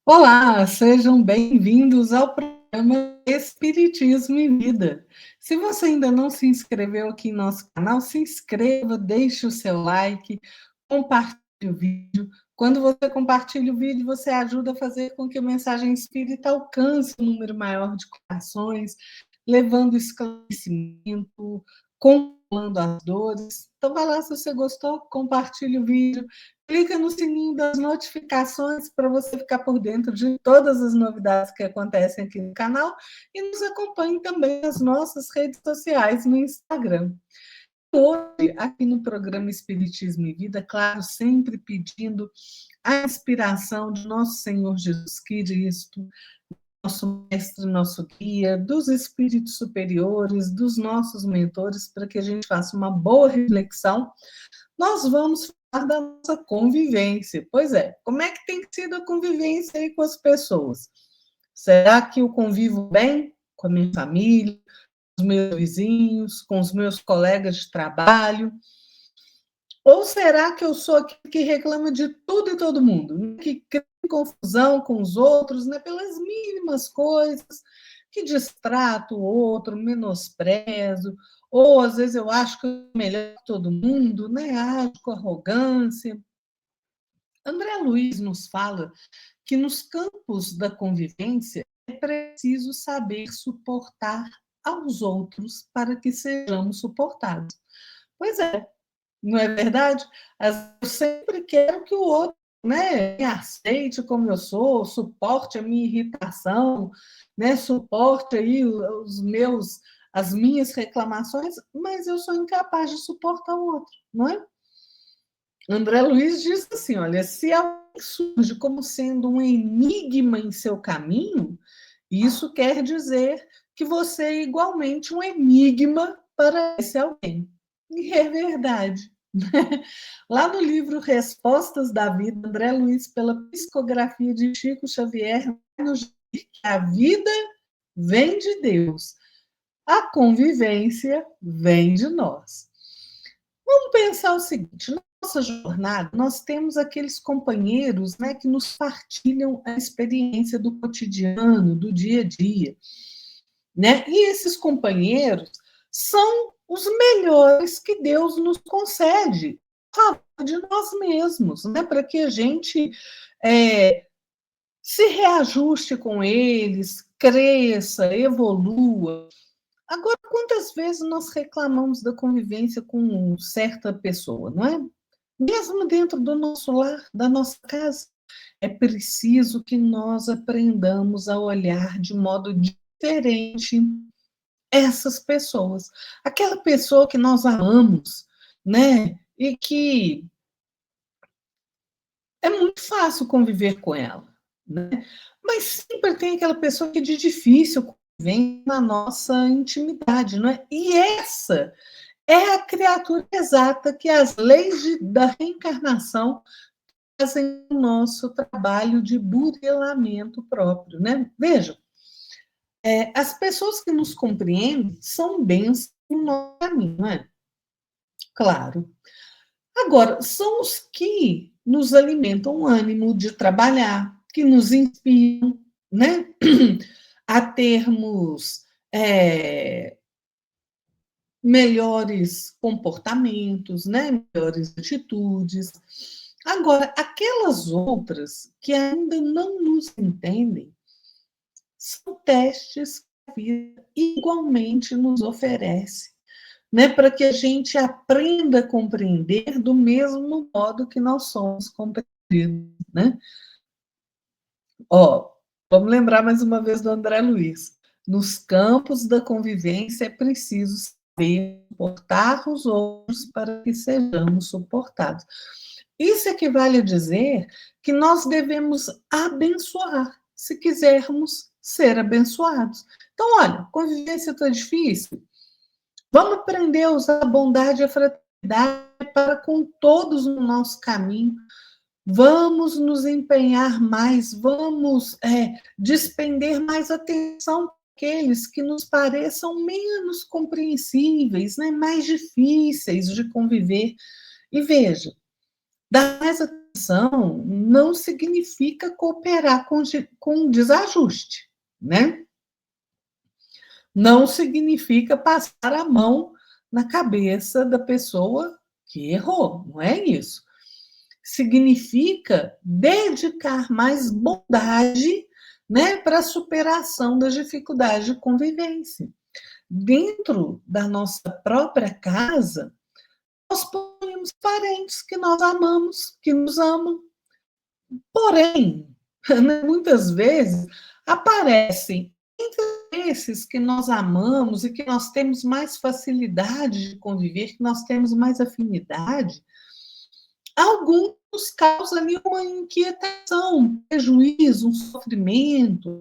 Olá, sejam bem-vindos ao programa Espiritismo em Vida. Se você ainda não se inscreveu aqui em nosso canal, se inscreva, deixe o seu like, compartilhe o vídeo. Quando você compartilha o vídeo, você ajuda a fazer com que a mensagem espírita alcance um número maior de corações, levando esclarecimento, controlando as dores. Então, vai lá, se você gostou, compartilhe o vídeo. Clica no sininho das notificações para você ficar por dentro de todas as novidades que acontecem aqui no canal e nos acompanhe também nas nossas redes sociais no Instagram. Hoje, aqui no programa Espiritismo e Vida, claro, sempre pedindo a inspiração de nosso Senhor Jesus Cristo, nosso mestre, nosso guia, dos espíritos superiores, dos nossos mentores, para que a gente faça uma boa reflexão. Nós vamos falar da nossa convivência. Pois é, como é que tem sido a convivência aí com as pessoas? Será que eu convivo bem com a minha família, com os meus vizinhos, com os meus colegas de trabalho? Ou será que eu sou aquele que reclama de tudo e todo mundo, que cria confusão com os outros, né, pelas mínimas coisas, que distrato o outro, menosprezo, ou às vezes eu acho que eu sou melhor que todo mundo, né, ajo com arrogância. André Luiz nos fala que nos campos da convivência é preciso saber suportar aos outros para que sejamos suportados. Pois é, não é verdade? Eu sempre quero que o outro, né, me aceite como eu sou, suporte a minha irritação, né, suporte aí as minhas reclamações, mas eu sou incapaz de suportar o outro, não é? André Luiz diz assim, olha, se alguém surge como sendo um enigma em seu caminho, isso quer dizer que você é igualmente um enigma para esse alguém. E é verdade. Lá no livro Respostas da Vida, André Luiz, pela psicografia de Chico Xavier, nos diz que a vida vem de Deus, a convivência vem de nós. Vamos pensar o seguinte: na nossa jornada, nós temos aqueles companheiros, né, que nos partilham a experiência do cotidiano, do dia a dia, né? E esses companheiros são os melhores que Deus nos concede, de nós mesmos, né? Para que a gente se reajuste com eles, cresça, evolua. Agora, quantas vezes nós reclamamos da convivência com certa pessoa, não é? Mesmo dentro do nosso lar, da nossa casa, é preciso que nós aprendamos a olhar de modo diferente essas pessoas. Aquela pessoa que nós amamos, né? E que é muito fácil conviver com ela, né? Mas sempre tem aquela pessoa que é de difícil conviver na nossa intimidade, não é? E essa é a criatura exata que as leis da reencarnação fazem o nosso trabalho de burilamento próprio, né? Veja, as pessoas que nos compreendem são bênçãos no nosso caminho, não é? Claro. Agora, são os que nos alimentam o ânimo de trabalhar, que nos inspiram, né? A termos melhores comportamentos, né? Melhores atitudes. Agora, aquelas outras que ainda não nos entendem, são testes que a vida igualmente nos oferece, né, para que a gente aprenda a compreender do mesmo modo que nós somos compreendidos, né? Ó, vamos lembrar mais uma vez do André Luiz. Nos campos da convivência é preciso saber suportar os outros para que sejamos suportados. Isso equivale a dizer que nós devemos abençoar, se quisermos ser abençoados. Então, olha, convivência está difícil. Vamos aprender a usar a bondade e a fraternidade para com todos no nosso caminho. Vamos nos empenhar mais, vamos despender mais atenção àqueles que nos pareçam menos compreensíveis, né, mais difíceis de conviver. E veja, dar mais atenção Compreensão não significa cooperar com desajuste, né? Não significa passar a mão na cabeça da pessoa que errou, não é isso. Significa dedicar mais bondade, né, para a superação das dificuldades de convivência. Dentro da nossa própria casa, nós possuímos parentes que nós amamos, que nos amam. Porém, né, muitas vezes aparecem entre esses que nós amamos e que nós temos mais facilidade de conviver, que nós temos mais afinidade, alguns causam ali uma inquietação, um prejuízo, um sofrimento.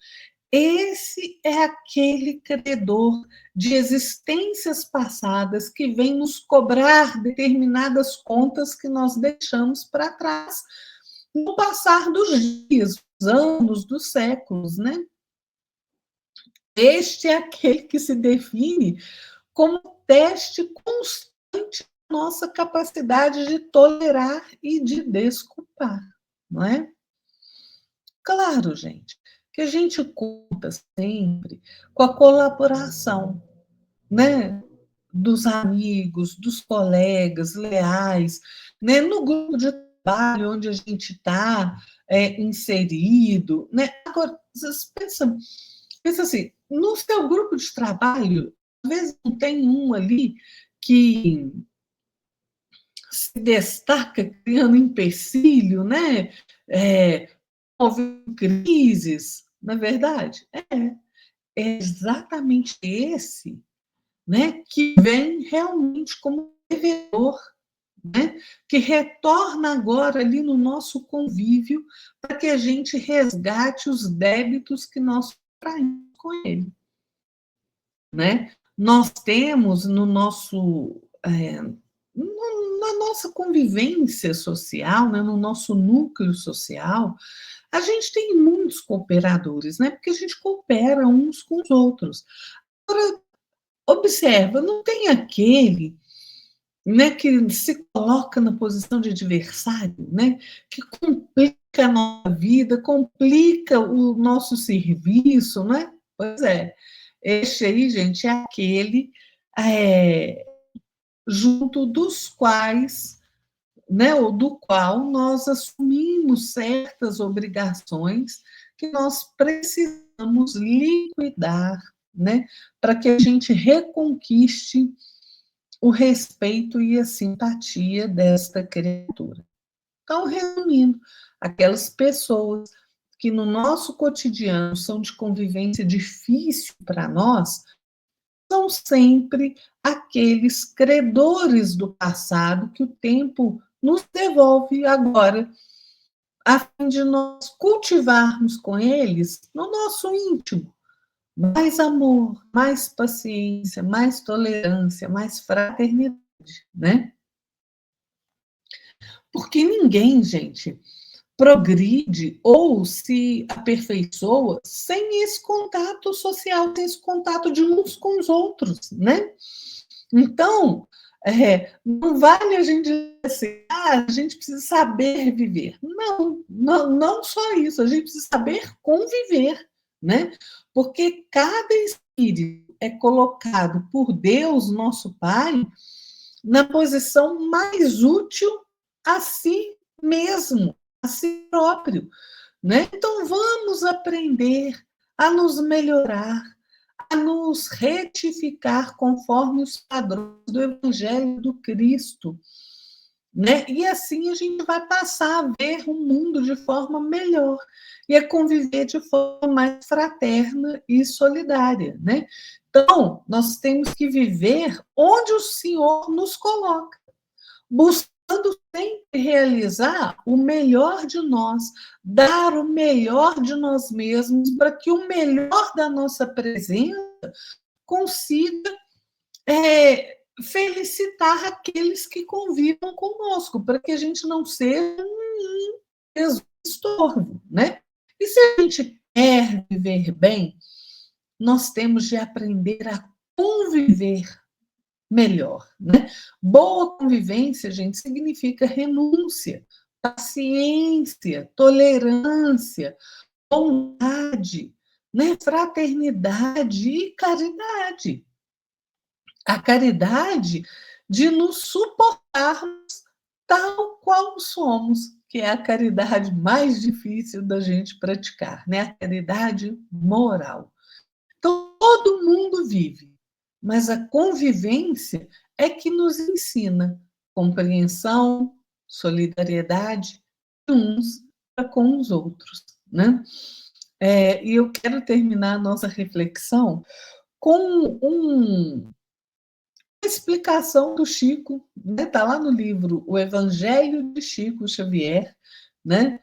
Esse é aquele credor de existências passadas que vem nos cobrar determinadas contas que nós deixamos para trás no passar dos dias, dos anos, dos séculos, né? Este é aquele que se define como teste constante da nossa capacidade de tolerar e de desculpar, não é? Claro, gente, que a gente conta sempre com a colaboração, né, dos amigos, dos colegas leais, né, no grupo de trabalho onde a gente está inserido, né? Agora, vocês pensa assim, no seu grupo de trabalho, às vezes não tem um ali que se destaca criando empecilho, né? Houve crises, na verdade. É exatamente esse, né, que vem realmente como devedor, né, que retorna agora ali no nosso convívio para que a gente resgate os débitos que nós traímos com ele, né? Nós temos no nosso na nossa convivência social, né, no nosso núcleo social, a gente tem muitos cooperadores, né? Porque a gente coopera uns com os outros. Agora, observa, não tem aquele, né, que se coloca na posição de adversário, né, que complica a nossa vida, complica o nosso serviço, né? Pois é, este aí, gente, é aquele é, junto dos quais, né, ou do qual nós assumimos certas obrigações que nós precisamos liquidar, né, para que a gente reconquiste o respeito e a simpatia desta criatura. Então, resumindo, aquelas pessoas que no nosso cotidiano são de convivência difícil para nós, são sempre aqueles credores do passado que o tempo nos devolve agora, a fim de nós cultivarmos com eles, no nosso íntimo, mais amor, mais paciência, mais tolerância, mais fraternidade, né? Porque ninguém, gente, progride ou se aperfeiçoa sem esse contato social, sem esse contato de uns com os outros, né? Então, não vale a gente dizer assim, a gente precisa saber viver. Não, não, não só isso, a gente precisa saber conviver, né? Porque cada espírito é colocado por Deus, nosso Pai, na posição mais útil a si mesmo, a si próprio, né? Então vamos aprender a nos melhorar, a nos retificar conforme os padrões do Evangelho do Cristo, né? E assim a gente vai passar a ver o mundo de forma melhor e a conviver de forma mais fraterna e solidária, né? Então, nós temos que viver onde o Senhor nos coloca, buscando sempre realizar o melhor de nós, dar o melhor de nós mesmos, para que o melhor da nossa presença consiga felicitar aqueles que convivam conosco, para que a gente não seja um estorvo, né? E se a gente quer viver bem, nós temos de aprender a conviver melhor, né? Boa convivência, gente, significa renúncia, paciência, tolerância, bondade, né? Fraternidade e caridade. A caridade de nos suportarmos tal qual somos, que é a caridade mais difícil da gente praticar, né? A caridade moral. Então, todo mundo vive, mas a convivência é que nos ensina compreensão, solidariedade uns para com os outros, né? E eu quero terminar a nossa reflexão com uma explicação do Chico, né? Está lá no livro O Evangelho de Chico Xavier, né?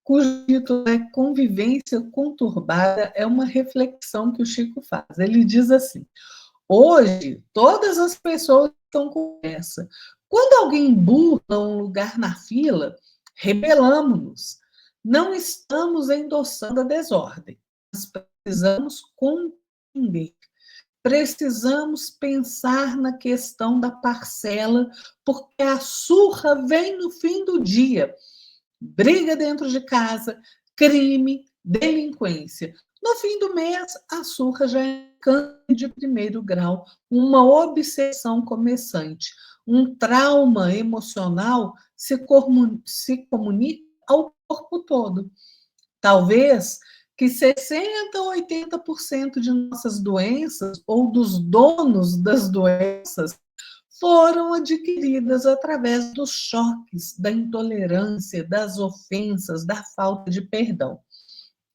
Cujo título é Convivência Conturbada, é uma reflexão que o Chico faz. Ele diz assim: hoje, todas as pessoas estão com essa. Quando alguém burla um lugar na fila, rebelamos-nos. Não estamos endossando a desordem, mas precisamos compreender. Precisamos pensar na questão da parcela, porque a surra vem no fim do dia. Briga dentro de casa, crime, delinquência. No fim do mês, a surra já é câncer de primeiro grau, uma obsessão começante, um trauma emocional se comunica ao corpo todo. Talvez que 60% ou 80% de nossas doenças, ou dos donos das doenças, foram adquiridas através dos choques, da intolerância, das ofensas, da falta de perdão.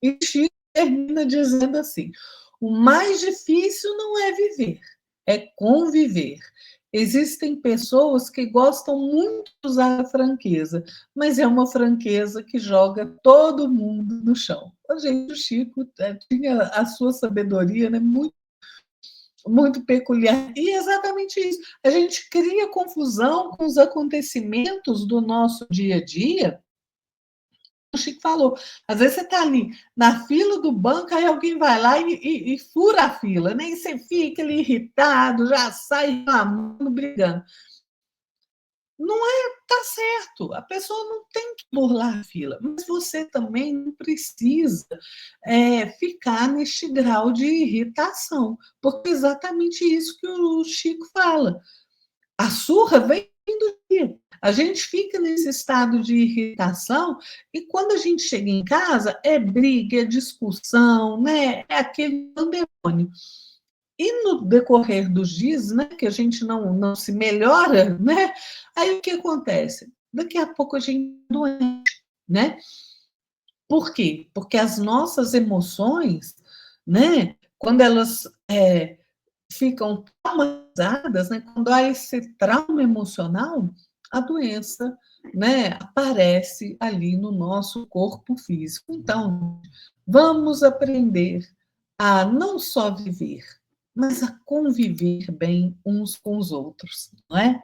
E Chico termina dizendo assim: o mais difícil não é viver, é conviver. Existem pessoas que gostam muito de usar a franqueza, mas é uma franqueza que joga todo mundo no chão. Gente, o Chico tinha a sua sabedoria, né, muito peculiar. E é exatamente isso. A gente cria confusão com os acontecimentos do nosso dia a dia. O Chico falou, às vezes você está ali na fila do banco, aí alguém vai lá e fura a fila, né? E você fica ali irritado, já sai reclamando, brigando. Não é, tá certo, a pessoa não tem que burlar a fila, mas você também não precisa ficar neste grau de irritação, porque é exatamente isso que o Chico fala. A surra vem do dia. A gente fica nesse estado de irritação e quando a gente chega em casa é briga, é discussão, né? É aquele pandemônio. E no decorrer dos dias, né, que a gente não se melhora, né? Aí o que acontece? Daqui a pouco a gente é doente, né? Por quê? Porque as nossas emoções, né, quando elas ficam traumatizadas, né, quando há esse trauma emocional, a doença, né, aparece ali no nosso corpo físico. Então, vamos aprender a não só viver, mas a conviver bem uns com os outros, não é?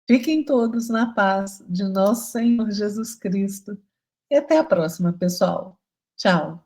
Fiquem todos na paz de nosso Senhor Jesus Cristo. E até a próxima, pessoal. Tchau.